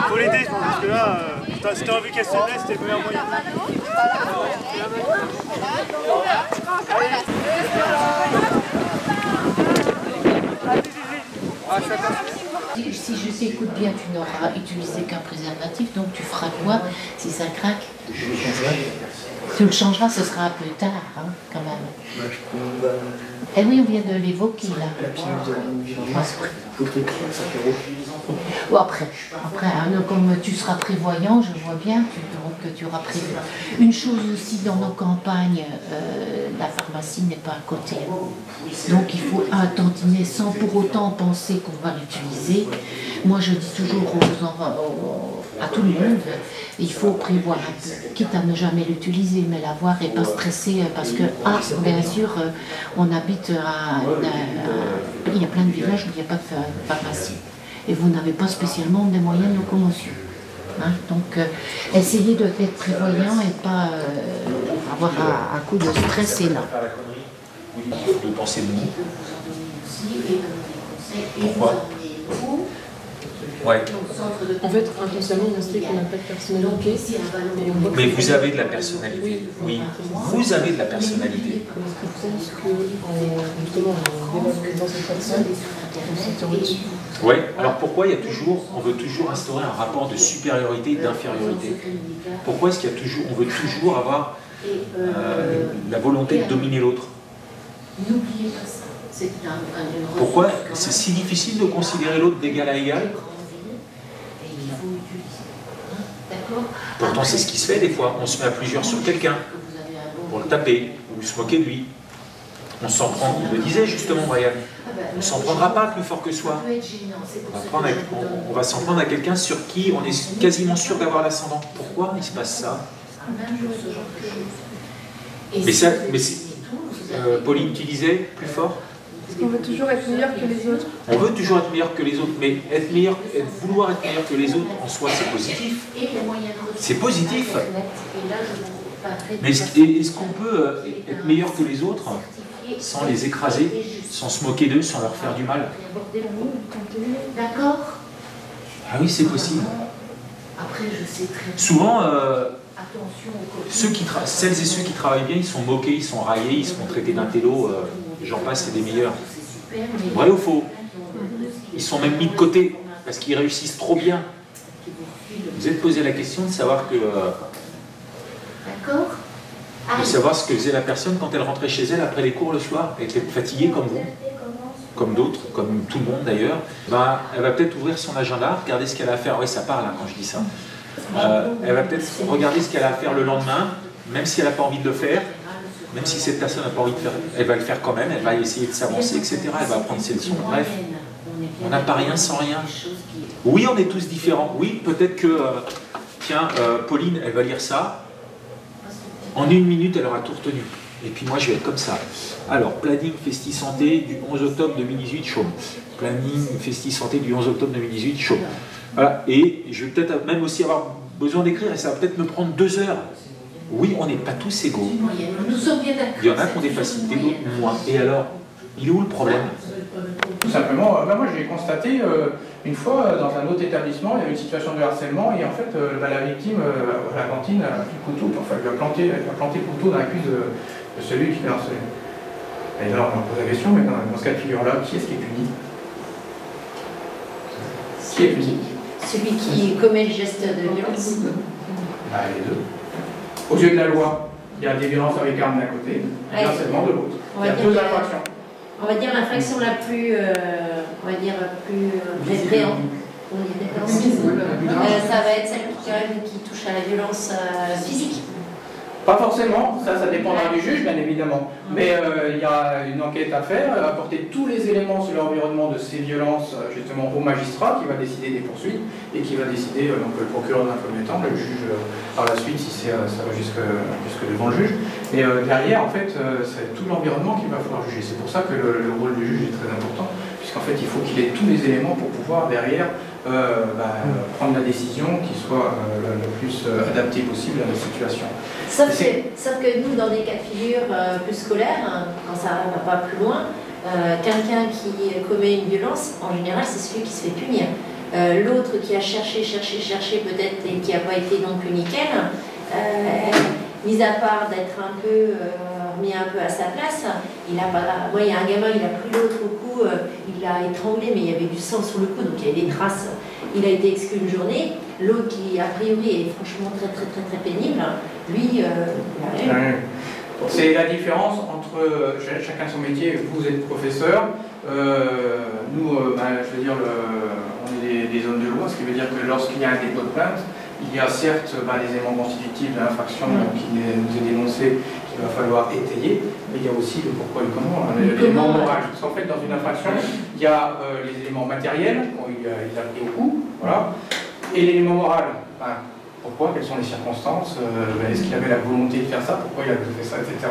Faut l'aider, parce que là, si t'as envie qu'elle se laisse, c'était le meilleur moyen. Si je t'écoute bien, tu n'auras utilisé qu'un préservatif, donc tu feras quoi si ça craque? Tu le changeras, ce sera plus tard, hein, quand même. Eh oui, on vient de l'évoquer là. Bon, après hein, comme tu seras prévoyant, je vois bien que tu auras prévu. Une chose aussi, dans nos campagnes, la pharmacie n'est pas à côté. Donc il faut attentiner sans pour autant penser qu'on va l'utiliser. Moi je dis toujours à tout le monde, il faut prévoir un peu, quitte à ne jamais l'utiliser, mais l'avoir et pas stresser parce que, bien sûr, on habite il y a plein de villages où il n'y a pas de pharmacie. Et vous n'avez pas spécialement des moyens de locomotion. Hein? Donc, essayez d'être prévoyant et pas avoir un coup de stress énorme. De penser de nous. Pourquoi? Ouais. En fait, inconsciemment, on sait qu'on n'a pas de personnalité. Mais vous avez de la personnalité. Oui, vous avez de la personnalité. Je pense qu'en développant cette personne, on se sent au-dessus. Oui, alors pourquoi on veut toujours instaurer un rapport de supériorité et d'infériorité? Pourquoi est-ce on veut toujours avoir la volonté de dominer l'autre? N'oubliez pas ça. Pourquoi c'est si difficile de considérer l'autre d'égal à égal? Pourtant, c'est ce qui se fait des fois. On se met à plusieurs sur quelqu'un pour le taper ou se moquer de lui. On s'en prend, il le disait justement, Brian, on ne s'en prendra pas plus fort que soi. On va s'en prendre à quelqu'un sur qui on est quasiment sûr d'avoir l'ascendant. Pourquoi il se passe ça? Pauline, tu disais plus fort? Parce qu'on veut toujours être meilleur que les autres. On veut toujours être meilleur que les autres, mais vouloir être meilleur que les autres, en soi, c'est positif. C'est positif. Mais est-ce qu'on peut être meilleur que les autres sans les écraser, sans se moquer d'eux, sans leur faire du mal? D'accord. Ah oui, c'est possible. Après, je sais très bien. Souvent, celles et ceux qui travaillent bien, ils sont moqués, ils sont raillés, ils se font traiter d'intello, j'en passe, c'est des meilleurs. Vrai ou faux? Ils sont même mis de côté, parce qu'ils réussissent trop bien. Vous êtes posé la question de savoir que... D'accord. De savoir ce que faisait la personne quand elle rentrait chez elle après les cours le soir. Elle était fatiguée comme vous, comme d'autres, comme tout le monde d'ailleurs. Ben, elle va peut-être ouvrir son agenda, regarder ce qu'elle a à faire. Oui, ça parle hein, quand je dis ça. Elle va peut-être regarder ce qu'elle a à faire le lendemain, même si elle n'a pas envie de le faire, même si cette personne n'a pas envie de faire, elle va le faire quand même, elle va essayer de s'avancer, etc. Elle va apprendre ses leçons. Bref, on n'a pas rien sans rien. Oui, on est tous différents. Oui, peut-être que, tiens, Pauline, elle va lire ça. En 1 minute, elle aura tout retenu. Et puis moi, je vais être comme ça. Alors, planning Festi Santé du 11 octobre 2018, Chaume. Planning Festi Santé du 11 octobre 2018, Chaume. Voilà. Et je vais peut-être même aussi avoir besoin d'écrire, et ça va peut-être me prendre 2 heures. Oui, on n'est pas tous égaux. Il y en a qui ont des facilités, d'autres moins. Et alors, il est où le problème? Tout simplement, moi j'ai constaté une fois dans un autre établissement, il y avait une situation de harcèlement et en fait la victime à la cantine a pris le couteau, enfin lui a planté le couteau dans la cuisse de celui qui l'a harcelé. Et alors on pose la question, mais dans ce cas de figure-là, qui est-ce qui est puni? Qui est puni? Celui qui commet le geste de violence. Bah, les deux. Aux yeux de la loi, il y a des violences avec arme d'un côté, et le harcèlement de l'autre. Il y a 2 infractions. On va dire l'infraction la plus, répréhensible. on est d'accord. Ça va être celle qui touche à la violence physique. Pas forcément, ça dépendra du juge, bien évidemment. Mais il y a une enquête à faire, apporter tous les éléments sur l'environnement de ces violences, justement, au magistrat qui va décider des poursuites et qui va décider, donc le procureur d'un premier temps, le juge par la suite, si ça va jusque devant le juge. Et derrière, en fait, c'est tout l'environnement qu'il va falloir juger. C'est pour ça que le rôle du juge est très important, puisqu'en fait, il faut qu'il ait tous les éléments pour pouvoir, derrière, prendre la décision qui soit le plus adaptée possible à la situation. Sauf que nous, dans des cas de figure plus scolaires, quand ça ne va pas plus loin, quelqu'un qui commet une violence, en général, c'est celui qui se fait punir. L'autre qui a cherché peut-être et qui n'a pas été non plus nickel, mis à part d'être un peu remis un peu à sa place, il a pas. Moi, il y a un gamin, il a pris l'autre au cou, il l'a étranglé, mais il y avait du sang sur le cou, donc il y avait des traces. Il a été exclu une journée. L'autre qui, a priori, est franchement très pénible, lui, il a rien. C'est la différence entre chacun son métier. Vous êtes professeur, nous, je veux dire, on est des hommes de loi, ce qui veut dire que lorsqu'il y a un dépôt de plainte, il y a certes des éléments constitutifs de l'infraction qui nous est dénoncé, qu'il va falloir étayer, mais il y a aussi le pourquoi et le comment, l'élément moral. Parce qu'en fait, dans une infraction, il y a les éléments matériels, il a pris au coup, voilà, et l'élément moral. Pourquoi? Quelles sont les circonstances? Est-ce qu'il avait la volonté de faire ça? Pourquoi il a fait ça, etc.